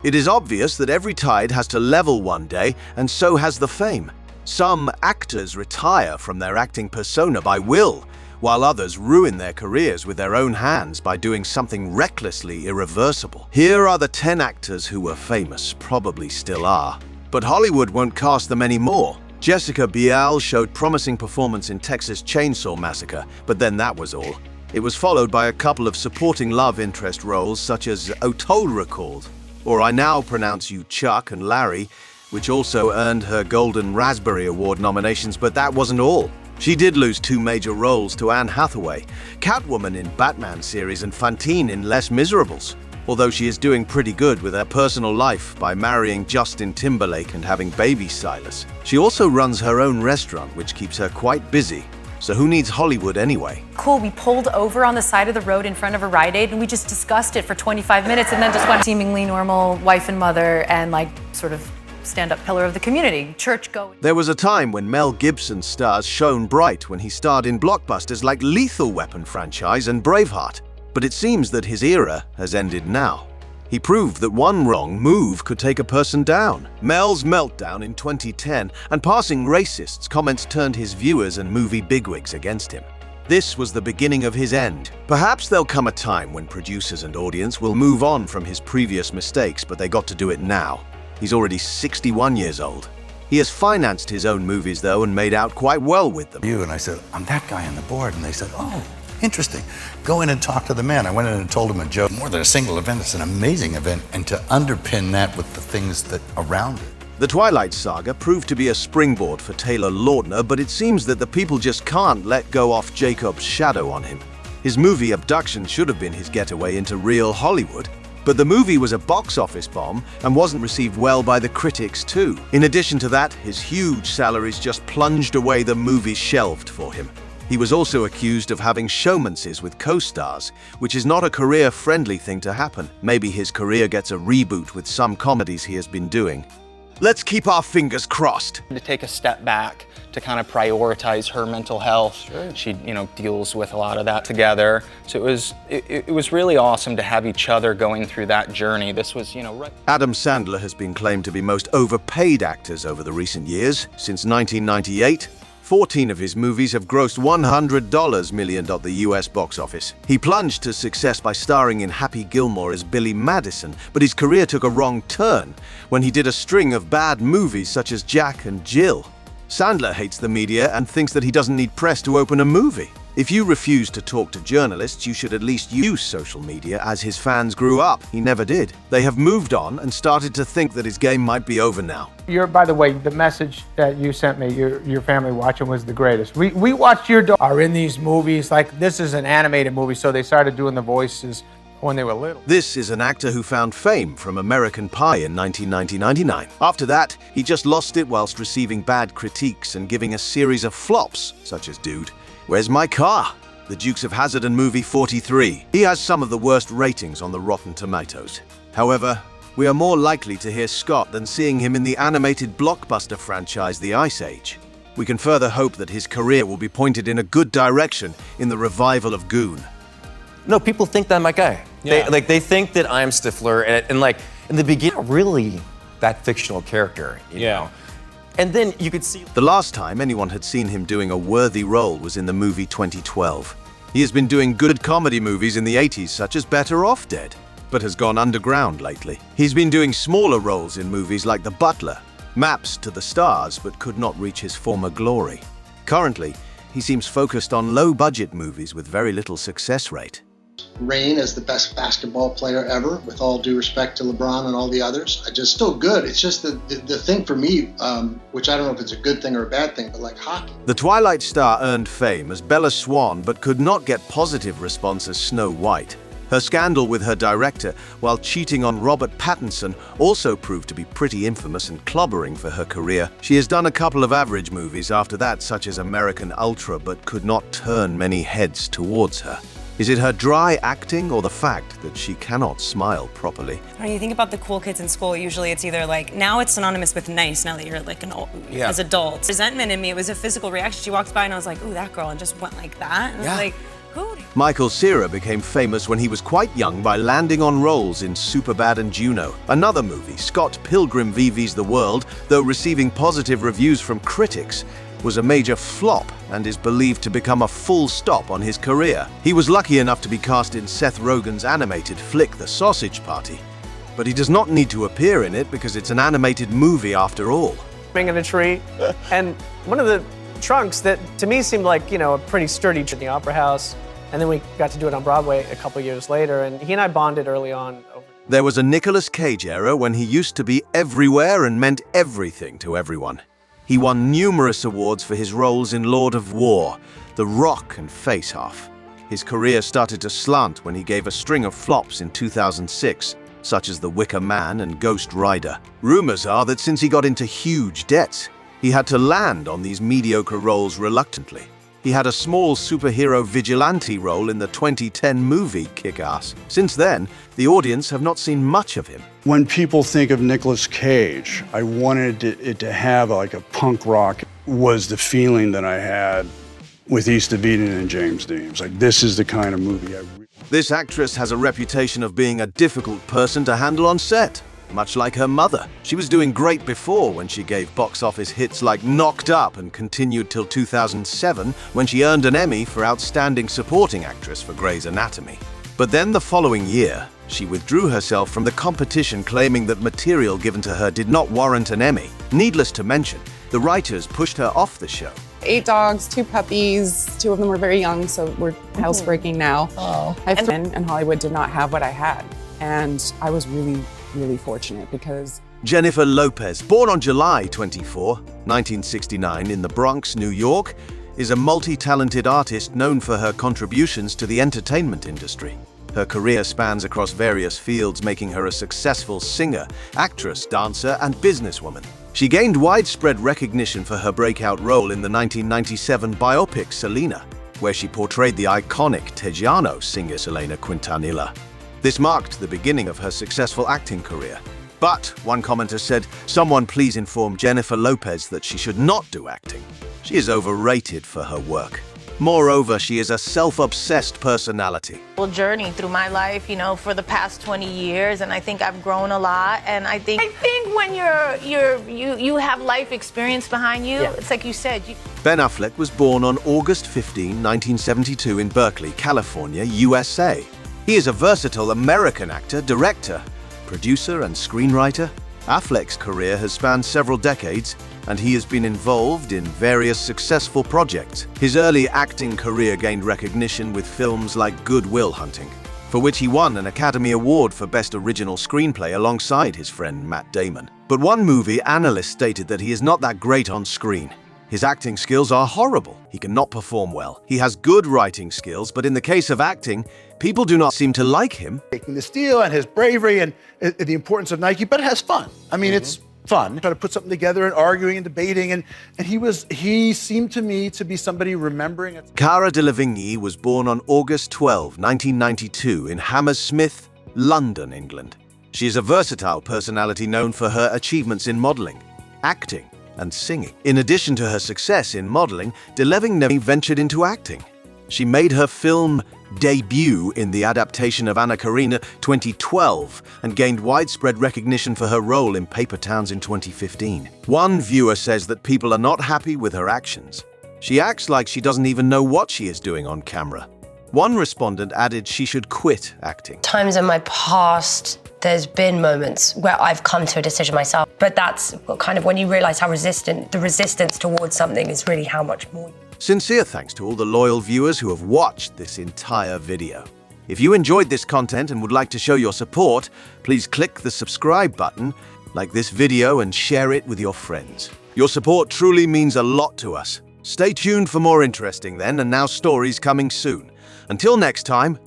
It is obvious that every tide has to level one day, and so has the fame. Some actors retire from their acting persona by will, while others ruin their careers with their own hands by doing something recklessly irreversible. Here are the 10 actors who were famous, probably still are, but Hollywood won't cast them anymore. Jessica Biel showed promising performance in Texas Chainsaw Massacre, but then that was all. It was followed by a couple of supporting love interest roles such as Untold recalled, or I Now Pronounce You Chuck and Larry, which also earned her Golden Raspberry Award nominations, but that wasn't all. She did lose 2 major roles to Anne Hathaway, Catwoman in Batman series and Fantine in Les Miserables, although she is doing pretty good with her personal life by marrying Justin Timberlake and having baby Silas. She also runs her own restaurant, which keeps her quite busy. So who needs Hollywood anyway? Cool, we pulled over on the side of the road in front of a Rite Aid and we just discussed it for 25 minutes and then just went seemingly normal wife and mother and like sort of stand-up pillar of the community, church-going. There was a time when Mel Gibson's stars shone bright when he starred in blockbusters like Lethal Weapon franchise and Braveheart, but it seems that his era has ended now. He proved that one wrong move could take a person down. Mel's meltdown in 2010 and passing racist comments turned his viewers and movie bigwigs against him. This was the beginning of his end. Perhaps there'll come a time when producers and audience will move on from his previous mistakes, but they got to do it now. He's already 61 years old. He has financed his own movies, though, and made out quite well with them. And I said, I'm that guy on the board. And they said, oh, interesting. Go in and talk to the man. I went in and told him a joke. More than a single event, it's an amazing event. And to underpin that with the things that around it. The Twilight Saga proved to be a springboard for Taylor Lautner, but it seems that the people just can't let go off Jacob's shadow on him. His movie Abduction should have been his getaway into real Hollywood. But the movie was a box office bomb and wasn't received well by the critics too. In addition to that, his huge salaries just plunged away the movies shelved for him. He was also accused of having showmances with co-stars, which is not a career-friendly thing to happen. Maybe his career gets a reboot with some comedies he has been doing. Let's keep our fingers crossed. To take a step back to kind of prioritize her mental health. Sure. She, deals with a lot of that together. So it was really awesome to have each other going through that journey. This was, right. Adam Sandler has been claimed to be most overpaid actors over the recent years. Since 1998, 14 of his movies have grossed $100 million at the US box office. He plunged to success by starring in Happy Gilmore as Billy Madison, but his career took a wrong turn when he did a string of bad movies such as Jack and Jill. Sandler hates the media and thinks that he doesn't need press to open a movie. If you refuse to talk to journalists, you should at least use social media as his fans grew up. He never did. They have moved on and started to think that his game might be over now. By the way, the message that you sent me, your family watching was the greatest. We watched your daughter are in these movies, like this is an animated movie, so they started doing the voices when they were little. This is an actor who found fame from American Pie in 1999. After that, he just lost it whilst receiving bad critiques and giving a series of flops, such as Dude, Where's My Car? The Dukes of Hazzard and Movie 43. He has some of the worst ratings on the Rotten Tomatoes. However, we are more likely to hear Scott than seeing him in the animated blockbuster franchise The Ice Age. We can further hope that his career will be pointed in a good direction in the revival of Goon. No, people think that I'm my guy. Yeah. They think that I'm Stifler, and like in the beginning, really that fictional character, you know? And then you could see the last time anyone had seen him doing a worthy role was in the movie 2012. He has been doing good comedy movies in the 80s, such as Better Off Dead, but has gone underground lately. He's been doing smaller roles in movies like The Butler, Maps to the Stars, but could not reach his former glory. Currently, he seems focused on low-budget movies with very little success rate. Reign as the best basketball player ever, with all due respect to LeBron and all the others. Just still good. It's just the thing for me, which I don't know if it's a good thing or a bad thing, but like hockey. The Twilight star earned fame as Bella Swan, but could not get positive response as Snow White. Her scandal with her director, while cheating on Robert Pattinson, also proved to be pretty infamous and clobbering for her career. She has done a couple of average movies after that, such as American Ultra, but could not turn many heads towards her. Is it her dry acting or the fact that she cannot smile properly? When you think about the cool kids in school, usually it's either like, now it's synonymous with nice, now that you're like as adults. Resentment in me, it was a physical reaction. She walked by and I was like, ooh, that girl, and just went like that. And I was like, Michael Cera became famous when he was quite young by landing on roles in Superbad and Juno. Another movie, Scott Pilgrim vs. the World, though receiving positive reviews from critics, was a major flop and is believed to become a full stop on his career. He was lucky enough to be cast in Seth Rogen's animated flick The Sausage Party, but he does not need to appear in it because it's an animated movie after all. In a tree, and one of the trunks that to me seemed like, a pretty sturdy in the Opera House, and then we got to do it on Broadway a couple years later, and he and I bonded early on. There was a Nicolas Cage era when he used to be everywhere and meant everything to everyone. He won numerous awards for his roles in Lord of War, The Rock, and Face Off. His career started to slant when he gave a string of flops in 2006, such as The Wicker Man and Ghost Rider. Rumors are that since he got into huge debts, he had to land on these mediocre roles reluctantly. He had a small superhero vigilante role in the 2010 movie Kick-Ass. Since then, the audience have not seen much of him. When people think of Nicolas Cage, I wanted it to have like a punk rock was the feeling that I had with East of Eden and James Dean. It's like, this is the kind of movie This actress has a reputation of being a difficult person to handle on set. Much like her mother. She was doing great before when she gave box office hits like Knocked Up and continued till 2007 when she earned an Emmy for Outstanding Supporting Actress for Grey's Anatomy. But then the following year, she withdrew herself from the competition claiming that material given to her did not warrant an Emmy. Needless to mention, the writers pushed her off the show. 8 dogs, 2 puppies, 2 of them were very young, so we're housebreaking now. And Hollywood did not have what I had. And I was really fortunate because Jennifer Lopez, born on July 24, 1969 in the Bronx, New York, is a multi-talented artist known for her contributions to the entertainment industry. Her career spans across various fields, making her a successful singer, actress, dancer, and businesswoman. She gained widespread recognition for her breakout role in the 1997 biopic Selena, where she portrayed the iconic Tejano singer Selena Quintanilla. This marked the beginning of her successful acting career. But, one commenter said, "Someone please inform Jennifer Lopez that she should not do acting. She is overrated for her work. Moreover, she is a self-obsessed personality." Journey through my life, for the past 20 years, and I think I've grown a lot. And I think when you have life experience behind you, it's like you said. Ben Affleck was born on August 15, 1972 in Berkeley, California, USA. He is a versatile American actor, director, producer, and screenwriter. Affleck's career has spanned several decades, and he has been involved in various successful projects. His early acting career gained recognition with films like Good Will Hunting, for which he won an Academy Award for Best Original Screenplay alongside his friend Matt Damon. But one movie analyst stated that he is not that great on screen. His acting skills are horrible. He cannot perform well. He has good writing skills, but in the case of acting, people do not seem to like him. Taking the steel and his bravery and the importance of Nike, but it has fun. I mean, it's fun. Trying to put something together and arguing and debating, and he seemed to me to be somebody remembering it. Cara Delevingne was born on August 12, 1992 in Hammersmith, London, England. She is a versatile personality known for her achievements in modeling, acting, and singing. In addition to her success in modeling, Delevingne ventured into acting. She made her film debut in the adaptation of Anna Karenina 2012 and gained widespread recognition for her role in Paper Towns in 2015. One viewer says that people are not happy with her actions. She acts like she doesn't even know what she is doing on camera. One respondent added she should quit acting. Times in my past, there's been moments where I've come to a decision myself, but that's kind of when you realize how the resistance towards something is really how much more. Sincere thanks to all the loyal viewers who have watched this entire video. If you enjoyed this content and would like to show your support, please click the subscribe button, like this video, and share it with your friends. Your support truly means a lot to us. Stay tuned for more interesting then, and now stories coming soon. Until next time,